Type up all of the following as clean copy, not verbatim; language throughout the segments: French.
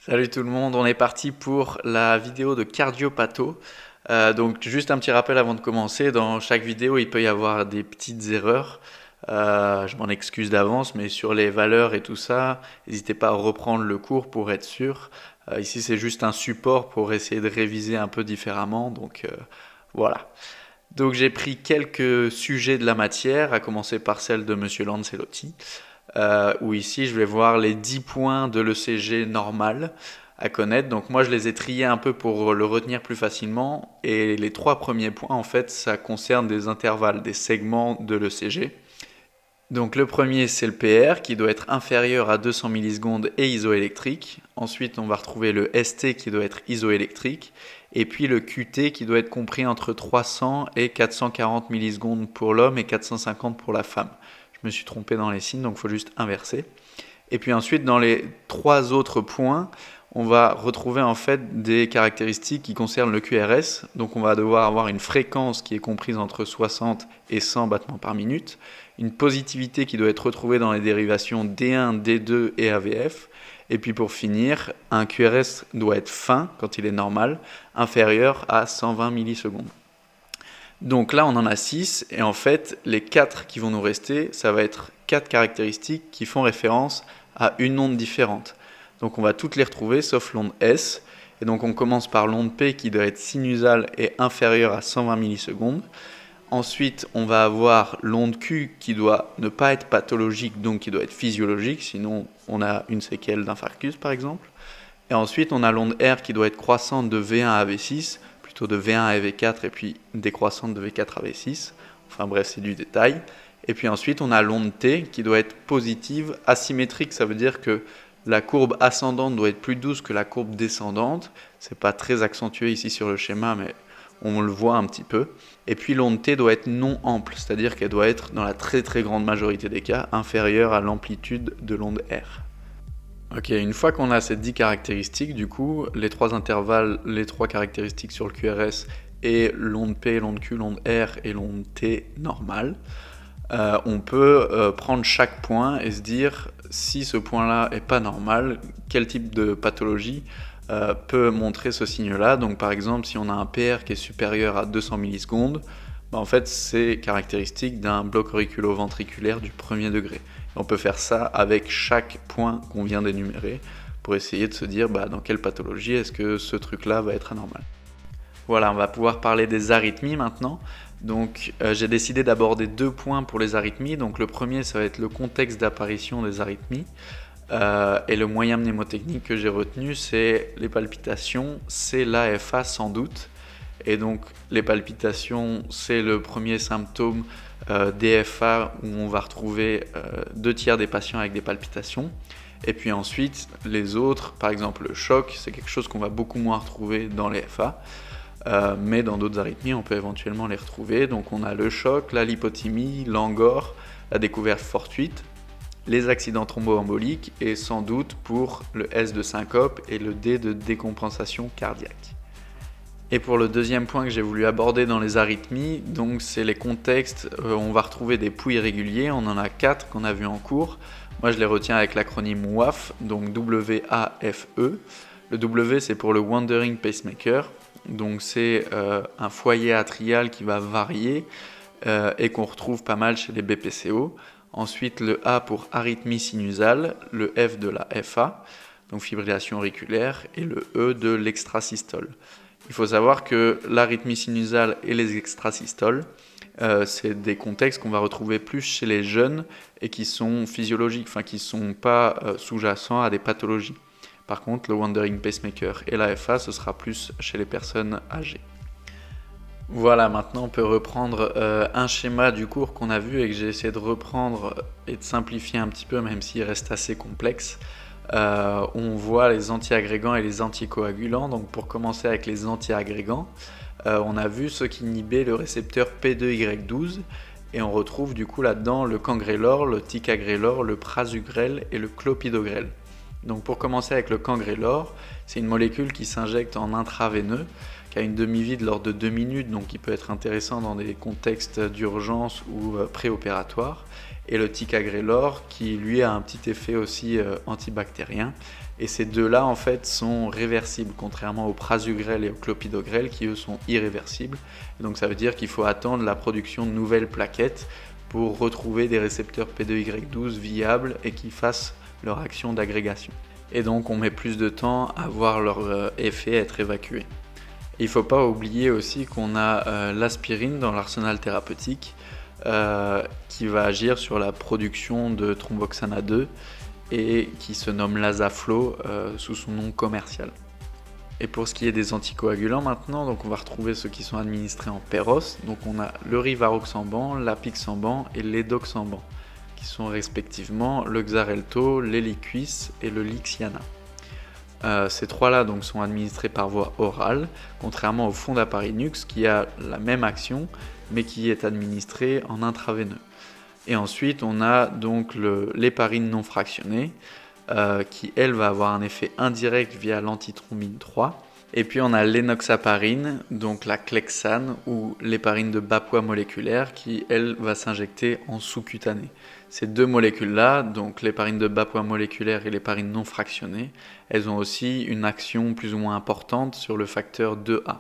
Salut tout le monde, on est parti pour la vidéo de cardiopatho. Donc juste un petit rappel avant de commencer, dans chaque vidéo il peut y avoir des petites erreurs. Je m'en excuse d'avance, mais sur les valeurs et tout ça, n'hésitez pas à reprendre le cours pour être sûr. Ici c'est juste un support pour essayer de réviser un peu différemment, donc voilà. Donc j'ai pris quelques sujets de la matière, à commencer par celle de Monsieur Lancelotti, où ici je vais voir les 10 points de l'ECG normal à connaître. Donc moi je les ai triés un peu pour le retenir plus facilement. Et les trois premiers points en fait ça concerne des intervalles, des segments de l'ECG. Donc le premier c'est le PR qui doit être inférieur à 200 millisecondes et isoélectrique. Ensuite on va retrouver le ST qui doit être isoélectrique. Et puis le QT qui doit être compris entre 300 et 440 millisecondes pour l'homme et 450 pour la femme. Je me suis trompé dans les signes, donc il faut juste inverser. Et puis ensuite, dans les trois autres points, on va retrouver en fait des caractéristiques qui concernent le QRS. Donc on va devoir avoir une fréquence qui est comprise entre 60 et 100 battements par minute, une positivité qui doit être retrouvée dans les dérivations D1, D2 et AVF. Et puis pour finir, un QRS doit être fin quand il est normal, inférieur à 120 millisecondes. Donc là, on en a 6, et en fait, les 4 qui vont nous rester, ça va être 4 caractéristiques qui font référence à une onde différente. Donc on va toutes les retrouver, sauf l'onde S. Et donc on commence par l'onde P qui doit être sinusale et inférieure à 120 millisecondes. Ensuite, on va avoir l'onde Q qui doit ne pas être pathologique, donc qui doit être physiologique, sinon on a une séquelle d'infarctus par exemple. Et ensuite, on a l'onde R qui doit être croissante de V1 à V6, plutôt de V1 à V4 et puis décroissante de V4 à V6. Enfin bref, c'est du détail. Et puis ensuite, on a l'onde T qui doit être positive, asymétrique. Ça veut dire que la courbe ascendante doit être plus douce que la courbe descendante. C'est pas très accentué ici sur le schéma, mais on le voit un petit peu. Et puis l'onde T doit être non ample, c'est-à-dire qu'elle doit être, dans la très très grande majorité des cas, inférieure à l'amplitude de l'onde R. Ok, une fois qu'on a ces 10 caractéristiques, du coup, les trois intervalles, les trois caractéristiques sur le QRS et l'onde P, l'onde Q, l'onde R et l'onde T normale, on peut prendre chaque point et se dire si ce point-là est pas normal, quel type de pathologie peut montrer ce signe-là. Donc par exemple, si on a un PR qui est supérieur à 200 millisecondes, en fait c'est caractéristique d'un bloc auriculo-ventriculaire du premier degré. On peut faire ça avec chaque point qu'on vient d'énumérer pour essayer de se dire dans quelle pathologie est-ce que ce truc-là va être anormal. Voilà, on va pouvoir parler des arythmies maintenant. Donc j'ai décidé d'aborder deux points pour les arythmies. Donc le premier, ça va être le contexte d'apparition des arythmies. Et le moyen mnémotechnique que j'ai retenu, c'est les palpitations, c'est l'AFA sans doute. Et donc les palpitations, c'est le premier symptôme DFA où on va retrouver 2 tiers des patients avec des palpitations. Et puis ensuite, les autres, par exemple le choc, c'est quelque chose qu'on va beaucoup moins retrouver dans les FA. Mais dans d'autres arythmies, on peut éventuellement les retrouver. Donc on a le choc, la lipothymie, l'angor, la découverte fortuite, les accidents thromboemboliques et sans doute pour le S de syncope et le D de décompensation cardiaque. Et pour le deuxième point que j'ai voulu aborder dans les arythmies, donc c'est les contextes où on va retrouver des pouls irréguliers. On en a 4 qu'on a vu en cours. Moi je les retiens avec l'acronyme WAF, donc W-A-F-E. Le W c'est pour le Wandering Pacemaker, donc c'est un foyer atrial qui va varier et qu'on retrouve pas mal chez les BPCO. Ensuite le A pour arythmie sinusale, le F de la FA, donc fibrillation auriculaire, et le E de l'extrasystole. Il faut savoir que l'arythmie sinusale et les extrasystoles, c'est des contextes qu'on va retrouver plus chez les jeunes et qui sont physiologiques, enfin qui ne sont pas sous-jacents à des pathologies. Par contre, le Wandering Pacemaker et la FA, ce sera plus chez les personnes âgées. Voilà, maintenant on peut reprendre un schéma du cours qu'on a vu et que j'ai essayé de reprendre et de simplifier un petit peu, même s'il reste assez complexe. On voit les antiagrégants et les anticoagulants. Donc pour commencer avec les antiagrégants, on a vu ceux qui inhibaient le récepteur P2Y12 et on retrouve du coup là-dedans le cangrelor, le ticagrelor, le prasugrel et le clopidogrel. Donc pour commencer avec le cangrelor, c'est une molécule qui s'injecte en intraveineux, qui a une demi-vie de l'ordre de 2 minutes, donc qui peut être intéressant dans des contextes d'urgence ou préopératoires. Et le ticagrelor, qui lui a un petit effet aussi antibactérien. Et ces deux-là, en fait, sont réversibles, contrairement au prasugrel et au clopidogrel, qui eux sont irréversibles. Et donc ça veut dire qu'il faut attendre la production de nouvelles plaquettes pour retrouver des récepteurs P2Y12 viables et qui fassent leur action d'agrégation. Et donc on met plus de temps à voir leur effet être évacué. Il ne faut pas oublier aussi qu'on a l'aspirine dans l'arsenal thérapeutique qui va agir sur la production de thromboxane 2 et qui se nomme Lasaflo sous son nom commercial. Et pour ce qui est des anticoagulants maintenant, donc on va retrouver ceux qui sont administrés en péros. Donc on a le rivaroxaban, l'apixaban et l'édoxaban, qui sont respectivement le Xarelto, l'Eliquis et le Lixiana. Ces trois-là donc sont administrés par voie orale, contrairement au Fondaparinux qui a la même action, mais qui est administré en intraveineux. Et ensuite, on a donc l'héparine non fractionnée, qui elle va avoir un effet indirect via l'antithrombine 3. Et puis on a l'énoxaparine, donc la clexane ou l'héparine de bas poids moléculaire qui elle va s'injecter en sous-cutané. Ces deux molécules-là, donc l'héparine de bas poids moléculaire et l'héparine non fractionnée, elles ont aussi une action plus ou moins importante sur le facteur 2A.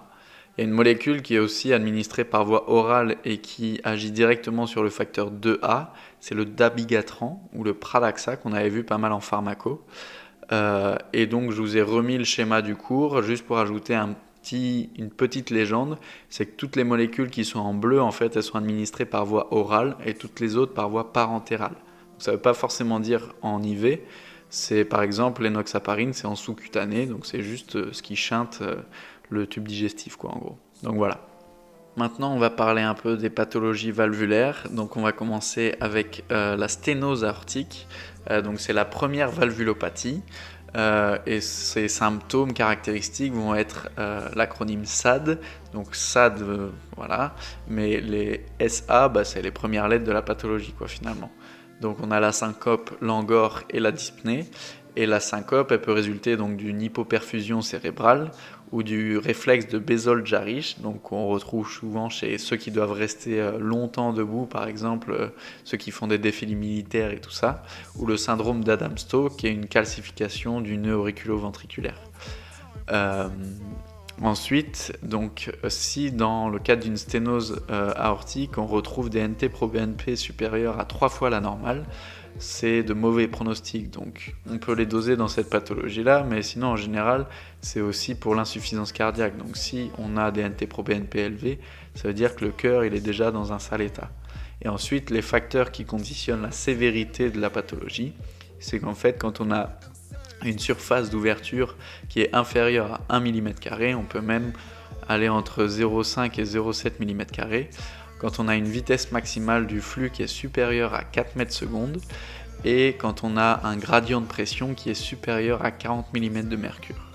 Il y a une molécule qui est aussi administrée par voie orale et qui agit directement sur le facteur 2A, c'est le dabigatran ou le pradaxa qu'on avait vu pas mal en pharmaco. Et donc je vous ai remis le schéma du cours juste pour ajouter une petite légende, c'est que toutes les molécules qui sont en bleu en fait elles sont administrées par voie orale et toutes les autres par voie parentérale. Donc, ça ne veut pas forcément dire en IV, c'est par exemple l'énoxaparine c'est en sous-cutané, donc c'est juste ce qui chinte le tube digestif quoi en gros. Donc voilà. Maintenant on va parler un peu des pathologies valvulaires, donc on va commencer avec la sténose aortique. Donc c'est la première valvulopathie et ses symptômes caractéristiques vont être l'acronyme SAD, donc SAD voilà, mais les SA c'est les premières lettres de la pathologie quoi finalement. Donc on a la syncope, l'angor et la dyspnée, et la syncope elle peut résulter donc d'une hypoperfusion cérébrale ou du réflexe de Bézol-Jarich, donc qu'on retrouve souvent chez ceux qui doivent rester longtemps debout, par exemple ceux qui font des défilés militaires et tout ça, ou le syndrome d'Adams-Stowe, qui est une calcification du nœud auriculo-ventriculaire. Ensuite, donc, si dans le cadre d'une sténose aortique, on retrouve des NT-proBNP supérieurs à 3 fois la normale, c'est de mauvais pronostics. Donc on peut les doser dans cette pathologie-là, mais sinon en général, c'est aussi pour l'insuffisance cardiaque. Donc si on a des NT-proBNP élevés, ça veut dire que le cœur il est déjà dans un sale état. Et ensuite, les facteurs qui conditionnent la sévérité de la pathologie, c'est qu'en fait, quand on a une surface d'ouverture qui est inférieure à 1 mm², on peut même aller entre 0,5 et 0,7 mm². Quand on a une vitesse maximale du flux qui est supérieure à 4 mètres secondes et quand on a un gradient de pression qui est supérieur à 40 mm de mercure.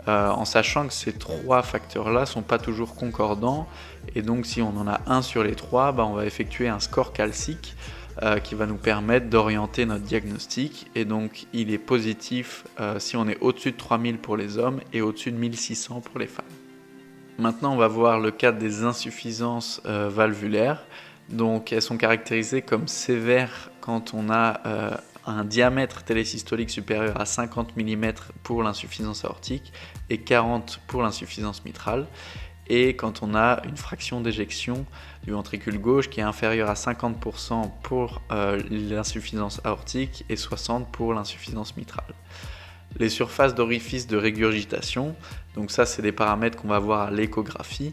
En sachant que ces trois facteurs-là ne sont pas toujours concordants et donc si on en a un sur les trois, on va effectuer un score calcique qui va nous permettre d'orienter notre diagnostic et donc il est positif si on est au-dessus de 3000 pour les hommes et au-dessus de 1600 pour les femmes. Maintenant, on va voir le cas des insuffisances valvulaires. Donc, elles sont caractérisées comme sévères quand on a un diamètre télésystolique supérieur à 50 mm pour l'insuffisance aortique et 40 pour l'insuffisance mitrale. Et quand on a une fraction d'éjection du ventricule gauche qui est inférieure à 50% pour l'insuffisance aortique et 60% pour l'insuffisance mitrale. Les surfaces d'orifices de régurgitation, donc ça c'est des paramètres qu'on va voir à l'échographie,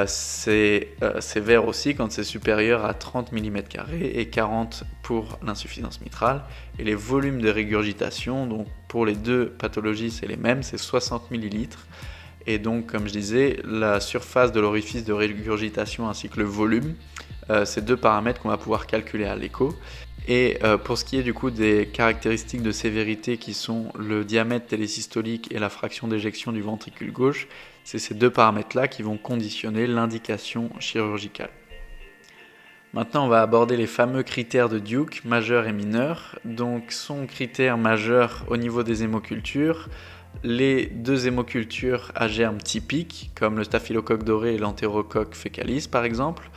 c'est sévère aussi quand c'est supérieur à 30 mm² et 40 pour l'insuffisance mitrale. Et les volumes de régurgitation, donc pour les deux pathologies c'est les mêmes, c'est 60 ml. Et donc comme je disais, la surface de l'orifice de régurgitation ainsi que le volume, c'est deux paramètres qu'on va pouvoir calculer à l'écho. Et pour ce qui est du coup des caractéristiques de sévérité qui sont le diamètre télésystolique et la fraction d'éjection du ventricule gauche, c'est ces deux paramètres-là qui vont conditionner l'indication chirurgicale. Maintenant, on va aborder les fameux critères de Duke, majeur et mineur. Donc, son critère majeur au niveau des hémocultures, les deux hémocultures à germes typiques, comme le staphylocoque doré et l'entérocoque fécalis par exemple.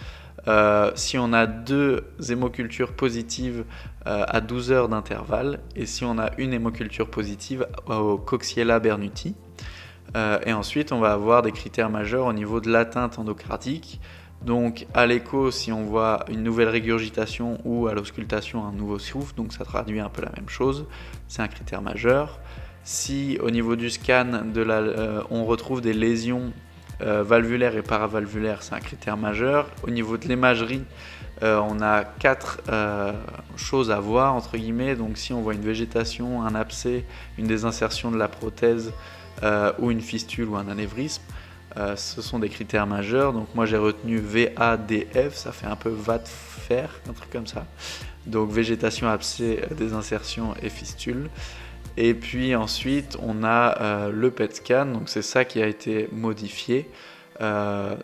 Si on a deux hémocultures positives à 12 heures d'intervalle, et si on a une hémoculture positive au Coxiella burnetii. Et ensuite, on va avoir des critères majeurs au niveau de l'atteinte endocardique. Donc à l'écho, si on voit une nouvelle régurgitation ou à l'auscultation un nouveau souffle, donc ça traduit un peu la même chose, c'est un critère majeur. Si au niveau du scan, on retrouve des lésions valvulaires et paravalvulaires, c'est un critère majeur. Au niveau de l'imagerie, on a 4 choses à voir, entre guillemets. Donc si on voit une végétation, un abcès, une désinsertion de la prothèse ou une fistule ou un anévrisme, ce sont des critères majeurs. Donc moi j'ai retenu VADF, ça fait un peu va de fer, un truc comme ça. Donc végétation, abcès, désinsertion et fistule. Et puis ensuite on a le PET scan, donc c'est ça qui a été modifié.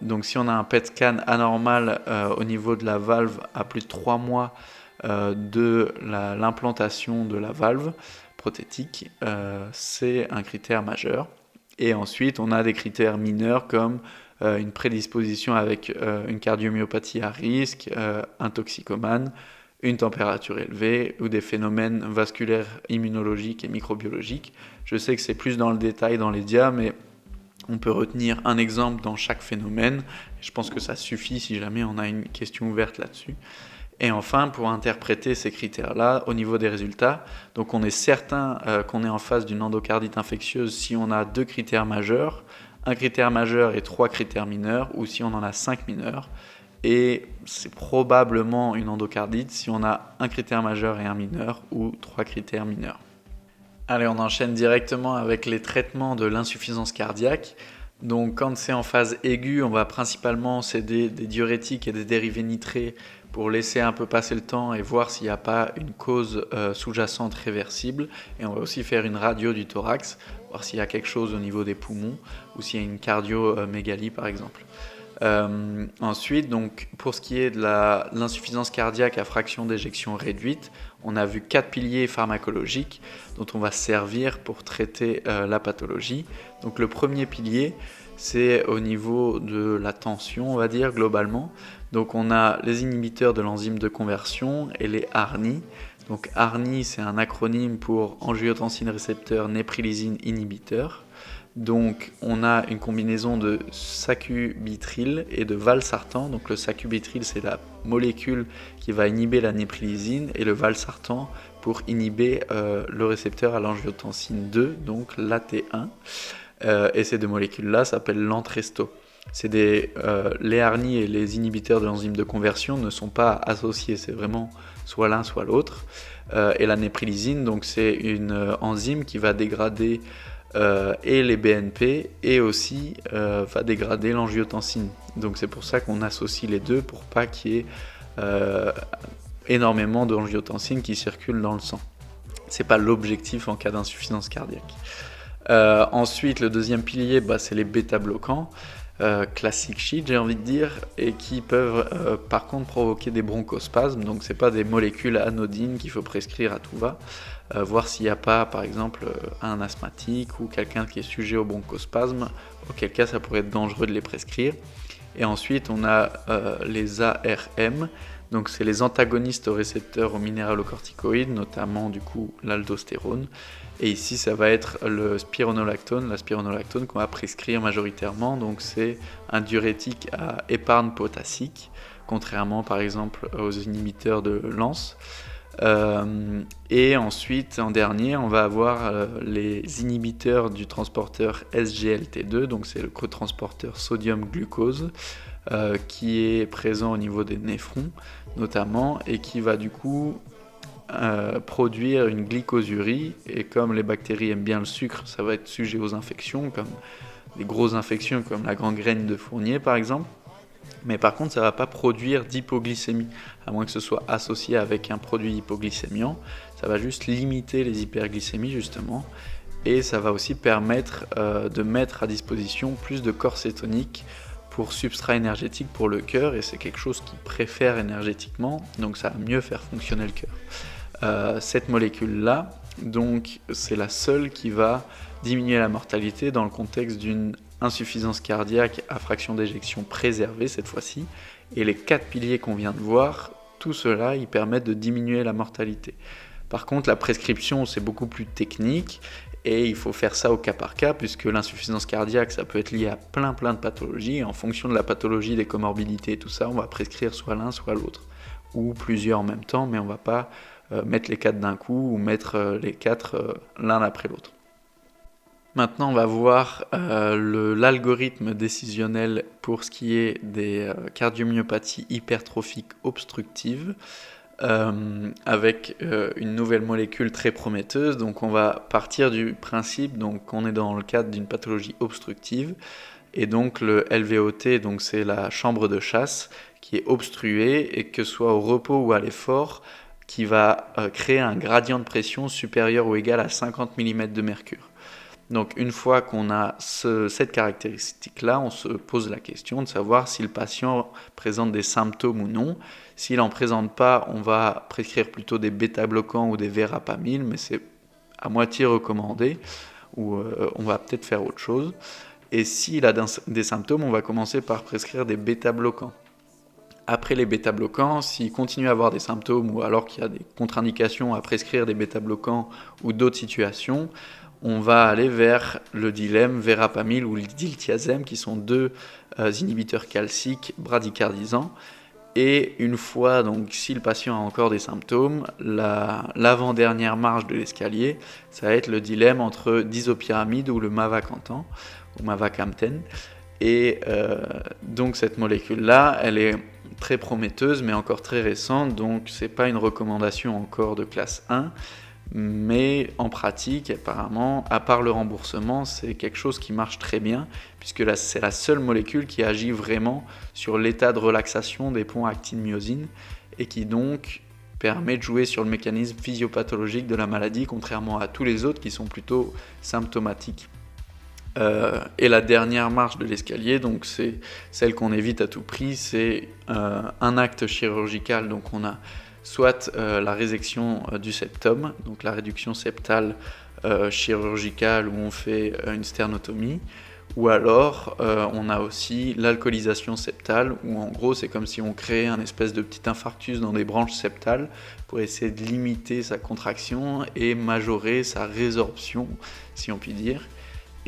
Donc si on a un PET scan anormal au niveau de la valve à plus de 3 mois de l'implantation de la valve prothétique, c'est un critère majeur. Et ensuite, on a des critères mineurs comme une prédisposition avec une cardiomyopathie à risque, un toxicomane, une température élevée ou des phénomènes vasculaires, immunologiques et microbiologiques. Je sais que c'est plus dans le détail dans les dias, mais on peut retenir un exemple dans chaque phénomène. Je pense que ça suffit si jamais on a une question ouverte là-dessus. Et enfin, pour interpréter ces critères-là au niveau des résultats, donc on est certain qu'on est en face d'une endocardite infectieuse si on a 2 critères majeurs, un critère majeur et 3 critères mineurs, ou si on en a 5 mineurs. Et c'est probablement une endocardite si on a un critère majeur et un mineur, ou 3 critères mineurs. Allez, on enchaîne directement avec les traitements de l'insuffisance cardiaque. Donc quand c'est en phase aiguë, on va principalement céder des diurétiques et des dérivés nitrés pour laisser un peu passer le temps et voir s'il n'y a pas une cause sous-jacente réversible. Et on va aussi faire une radio du thorax, voir s'il y a quelque chose au niveau des poumons ou s'il y a une cardiomégalie par exemple. Ensuite, donc, pour ce qui est de l'insuffisance cardiaque à fraction d'éjection réduite, on a vu 4 piliers pharmacologiques dont on va servir pour traiter la pathologie. Donc le premier pilier, c'est au niveau de la tension, on va dire, globalement. Donc on a les inhibiteurs de l'enzyme de conversion et les ARNI. Donc ARNI, c'est un acronyme pour angiotensine récepteur néprilysine inhibiteur. Donc on a une combinaison de sacubitril et de valsartan. Donc le sacubitril, c'est la molécule qui va inhiber la néprilysine, et le valsartan pour inhiber le récepteur à l'angiotensine 2, donc l'AT1. Et ces deux molécules-là s'appellent l'Entresto. Les ARNI et les inhibiteurs de l'enzyme de conversion ne sont pas associés, c'est vraiment soit l'un soit l'autre. Et la néprilysine, donc c'est une enzyme qui va dégrader et les BNP et aussi va dégrader l'angiotensine. Donc c'est pour ça qu'on associe les deux, pour pas qu'il y ait énormément d'angiotensine qui circule dans le sang. C'est pas l'objectif en cas d'insuffisance cardiaque. Ensuite, le deuxième pilier, c'est les bêta-bloquants, classique shit j'ai envie de dire, et qui peuvent par contre provoquer des bronchospasmes. Donc c'est pas des molécules anodines qu'il faut prescrire à tout va. Voir s'il n'y a pas par exemple un asthmatique ou quelqu'un qui est sujet au bronchospasme, auquel cas ça pourrait être dangereux de les prescrire. Et ensuite on a les ARM, donc c'est les antagonistes aux récepteurs aux minéralocorticoïdes, notamment du coup l'aldostérone. Et ici ça va être le spironolactone, la spironolactone qu'on va prescrire majoritairement. Donc c'est un diurétique à épargne potassique, contrairement par exemple aux inhibiteurs de l'ANS. Et ensuite, en dernier, on va avoir les inhibiteurs du transporteur SGLT2, donc c'est le cotransporteur sodium-glucose qui est présent au niveau des néphrons notamment, et qui va du coup produire une glycosurie. Et comme les bactéries aiment bien le sucre, ça va être sujet aux infections, comme des grosses infections comme la gangrène de Fournier par exemple. Mais par contre, ça ne va pas produire d'hypoglycémie, à moins que ce soit associé avec un produit hypoglycémiant. Ça va juste limiter les hyperglycémies, justement. Et ça va aussi permettre de mettre à disposition plus de corps cétonique pour substrat énergétique pour le cœur, et c'est quelque chose qu'il préfère énergétiquement, donc ça va mieux faire fonctionner le cœur. Cette molécule-là, donc, c'est la seule qui va diminuer la mortalité dans le contexte d'une insuffisance cardiaque à fraction d'éjection préservée cette fois-ci, et les 4 piliers qu'on vient de voir, tout cela, ils permettent de diminuer la mortalité. Par contre, la prescription, c'est beaucoup plus technique, et il faut faire ça au cas par cas, puisque l'insuffisance cardiaque, ça peut être lié à plein de pathologies. En fonction de la pathologie, des comorbidités et tout ça, on va prescrire soit l'un, soit l'autre. Ou plusieurs en même temps, mais on ne va pas mettre les 4 d'un coup ou mettre les 4 l'un après l'autre. Maintenant, on va voir l'algorithme décisionnel pour ce qui est des cardiomyopathies hypertrophiques obstructives. Avec une nouvelle molécule très prometteuse. Donc on va partir du principe qu'on est dans le cadre d'une pathologie obstructive, et donc le LVOT, donc c'est la chambre de chasse qui est obstruée, et que ce soit au repos ou à l'effort, qui va créer un gradient de pression supérieur ou égal à 50 mm de mercure. Donc une fois qu'on a cette caractéristique-là, on se pose la question de savoir si le patient présente des symptômes ou non. S'il n'en présente pas, on va prescrire plutôt des bêta-bloquants ou des verapamil, mais c'est à moitié recommandé, ou on va peut-être faire autre chose. Et s'il a des symptômes, on va commencer par prescrire des bêta-bloquants. Après les bêta-bloquants, s'il continue à avoir des symptômes, ou alors qu'il y a des contre-indications à prescrire des bêta-bloquants ou d'autres situations, on va aller vers le dilemme verapamil ou le diltiazem, qui sont 2 inhibiteurs calciques bradycardisants. Et une fois, donc, si le patient a encore des symptômes, l'avant-dernière marche de l'escalier, ça va être le dilemme entre disopyramide ou le mavacamten, ou mavacamten. Et donc cette molécule-là, elle est très prometteuse, mais encore très récente, donc c'est pas une recommandation encore de classe 1. Mais en pratique, apparemment, à part le remboursement, c'est quelque chose qui marche très bien, puisque là, c'est la seule molécule qui agit vraiment sur l'état de relaxation des ponts actine-myosine, et qui donc permet de jouer sur le mécanisme physiopathologique de la maladie, contrairement à tous les autres qui sont plutôt symptomatiques. Et la dernière marche de l'escalier, donc c'est celle qu'on évite à tout prix, c'est un acte chirurgical. Donc on a soit la résection du septum, donc la réduction septale chirurgicale où on fait une sternotomie, ou alors on a aussi l'alcoolisation septale, où en gros c'est comme si on créait un espèce de petit infarctus dans des branches septales pour essayer de limiter sa contraction et majorer sa résorption, si on peut dire.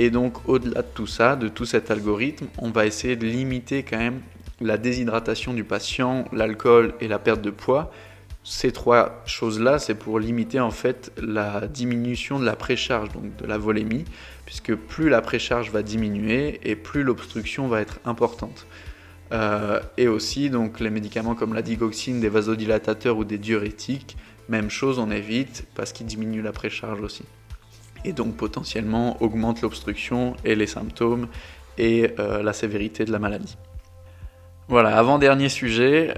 Et donc au-delà de tout ça, de tout cet algorithme, on va essayer de limiter quand même la déshydratation du patient, l'alcool et la perte de poids. Ces 3 choses-là, c'est pour limiter en fait la diminution de la précharge, donc de la volémie, puisque plus la précharge va diminuer et plus l'obstruction va être importante. Et aussi donc les médicaments comme la digoxine, des vasodilatateurs ou des diurétiques, même chose, on évite parce qu'ils diminuent la précharge aussi. Et donc potentiellement augmente l'obstruction et les symptômes et la sévérité de la maladie. Voilà, avant-dernier sujet,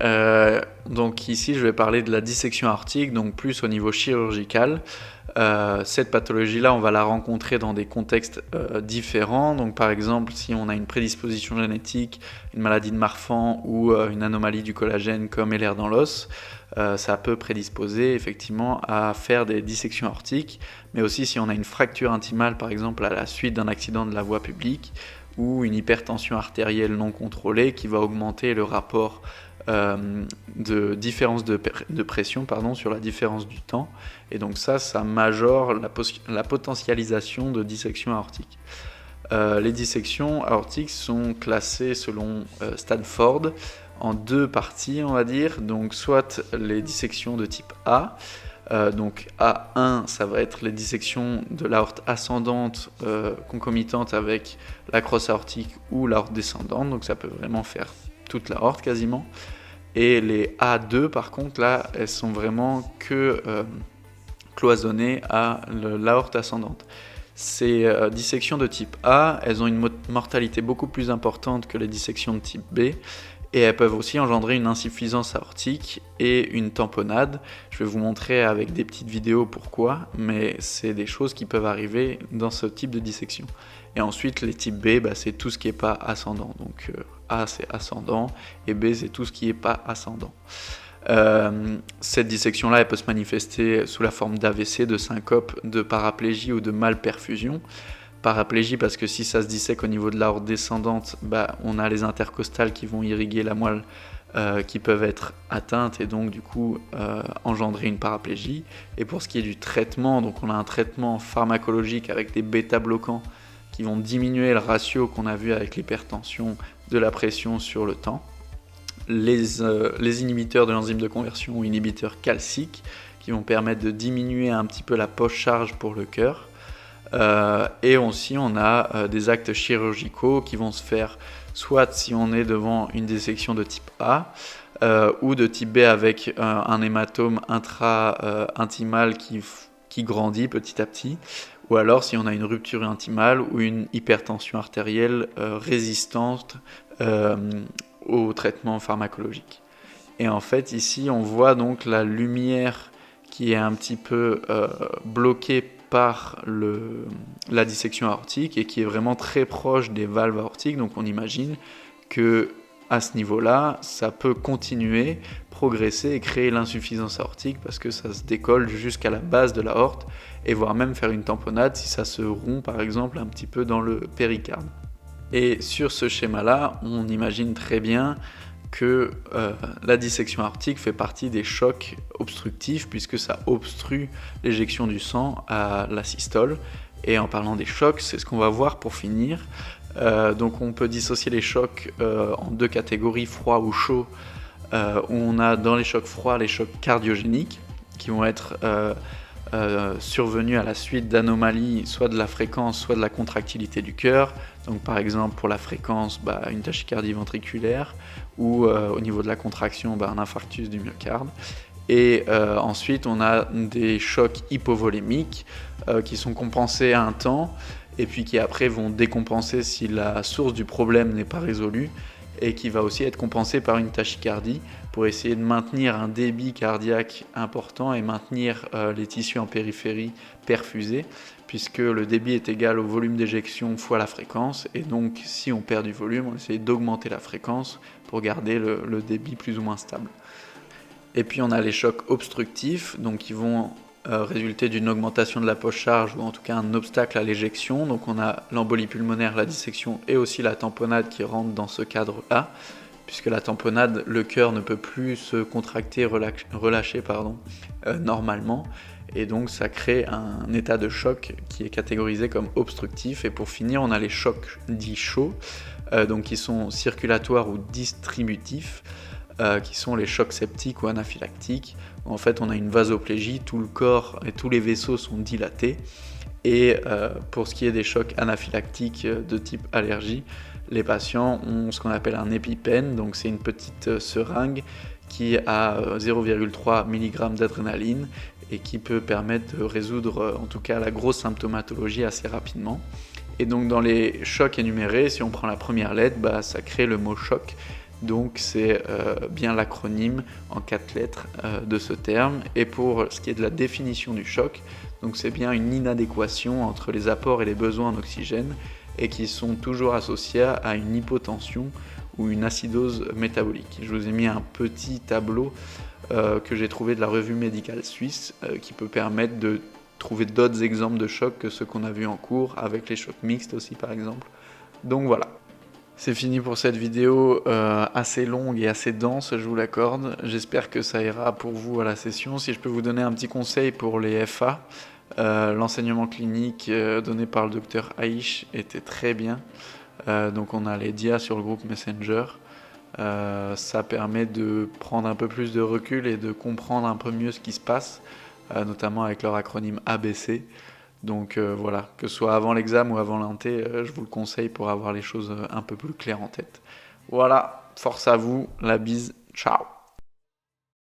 donc ici je vais parler de la dissection aortique, donc plus au niveau chirurgical. Cette pathologie-là, on va la rencontrer dans des contextes différents. Donc par exemple, si on a une prédisposition génétique, une maladie de Marfan ou une anomalie du collagène comme LR dans l'os, ça peut prédisposer effectivement à faire des dissections aortiques, mais aussi si on a une fracture intimale par exemple à la suite d'un accident de la voie publique, ou une hypertension artérielle non contrôlée qui va augmenter le rapport de différence de pression sur la différence du temps, et donc ça majore la potentialisation de dissection aortique. Les dissections aortiques sont classées selon Stanford en 2 parties, on va dire, donc soit les dissections de type A. Donc A1, ça va être les dissections de l'aorte ascendante concomitante avec la crosse aortique ou l'aorte descendante, donc ça peut vraiment faire toute l'aorte quasiment. Et les A2 par contre, là, elles sont vraiment que cloisonnées à l'aorte ascendante. Ces dissections de type A, elles ont une mortalité beaucoup plus importante que les dissections de type B, Et elles peuvent aussi engendrer une insuffisance aortique et une tamponnade. Je vais vous montrer avec des petites vidéos pourquoi, mais c'est des choses qui peuvent arriver dans ce type de dissection. Et ensuite, les types B, c'est tout ce qui n'est pas ascendant. Donc A, c'est ascendant, et B, c'est tout ce qui n'est pas ascendant. Cette dissection-là, elle peut se manifester sous la forme d'AVC, de syncope, de paraplégie ou de malperfusion. Paraplégie parce que si ça se dissèque au niveau de l'aorte descendante, on a les intercostales qui vont irriguer la moelle qui peuvent être atteintes et donc du coup engendrer une paraplégie. Et pour ce qui est du traitement, donc on a un traitement pharmacologique avec des bêta-bloquants qui vont diminuer le ratio qu'on a vu avec l'hypertension de la pression sur le temps. Les inhibiteurs de l'enzyme de conversion ou inhibiteurs calciques qui vont permettre de diminuer un petit peu la post-charge pour le cœur. Et aussi on a des actes chirurgicaux qui vont se faire soit si on est devant une dissection de type A ou de type B avec un hématome intra-intimal qui grandit petit à petit, ou alors si on a une rupture intimale ou une hypertension artérielle résistante au traitement pharmacologique. Et en fait ici on voit donc la lumière qui est un petit peu bloquée par la dissection aortique et qui est vraiment très proche des valves aortiques. Donc on imagine que à ce niveau-là, ça peut continuer, progresser et créer l'insuffisance aortique parce que ça se décolle jusqu'à la base de l'aorte et voire même faire une tamponnade si ça se rompt par exemple un petit peu dans le péricarde. Et sur ce schéma-là, on imagine très bien que la dissection aortique fait partie des chocs obstructifs puisque ça obstrue l'éjection du sang à la systole. Et en parlant des chocs, c'est ce qu'on va voir pour finir. Donc on peut dissocier les chocs en deux catégories, froid ou chaud. On a dans les chocs froids les chocs cardiogéniques qui vont être survenus à la suite d'anomalies soit de la fréquence soit de la contractilité du cœur. Donc par exemple pour la fréquence une tachycardie ventriculaire ou au niveau de la contraction un infarctus du myocarde. Et ensuite on a des chocs hypovolémiques qui sont compensés à un temps et puis qui après vont décompenser si la source du problème n'est pas résolue et qui va aussi être compensée par une tachycardie pour essayer de maintenir un débit cardiaque important et maintenir les tissus en périphérie perfusés puisque le débit est égal au volume d'éjection fois la fréquence et donc si on perd du volume, on essaie d'augmenter la fréquence pour garder le débit plus ou moins stable. Et puis on a les chocs obstructifs, donc qui vont résulter d'une augmentation de la post-charge ou en tout cas un obstacle à l'éjection. Donc on a l'embolie pulmonaire, la dissection et aussi la tamponnade qui rentrent dans ce cadre-là, puisque la tamponnade, le cœur ne peut plus se contracter, relâcher normalement, et donc ça crée un état de choc qui est catégorisé comme obstructif. Et pour finir, on a les chocs dits chauds, donc qui sont circulatoires ou distributifs, qui sont les chocs septiques ou anaphylactiques. En fait, on a une vasoplégie, tout le corps et tous les vaisseaux sont dilatés. Et pour ce qui est des chocs anaphylactiques de type allergie, les patients ont ce qu'on appelle un épipène, donc c'est une petite seringue qui a 0,3 mg d'adrénaline et qui peut permettre de résoudre en tout cas la grosse symptomatologie assez rapidement. Et donc dans les chocs énumérés, si on prend la première lettre, ça crée le mot choc. Donc c'est bien l'acronyme en 4 lettres de ce terme. Et pour ce qui est de la définition du choc, donc c'est bien une inadéquation entre les apports et les besoins en oxygène et qui sont toujours associés à une hypotension ou une acidose métabolique. Je vous ai mis un petit tableau que j'ai trouvé de la revue médicale suisse qui peut permettre de trouver d'autres exemples de chocs que ceux qu'on a vus en cours, avec les chocs mixtes aussi par exemple. Donc voilà. C'est fini pour cette vidéo assez longue et assez dense, je vous l'accorde. J'espère que ça ira pour vous à la session. Si je peux vous donner un petit conseil pour les FA, l'enseignement clinique donné par le docteur Aïch était très bien. Donc on a les dias sur le groupe Messenger. Ça permet de prendre un peu plus de recul et de comprendre un peu mieux ce qui se passe, notamment avec leur acronyme ABC. Donc voilà, que ce soit avant l'examen ou avant l'inté, je vous le conseille pour avoir les choses un peu plus claires en tête. Voilà, force à vous, la bise, ciao.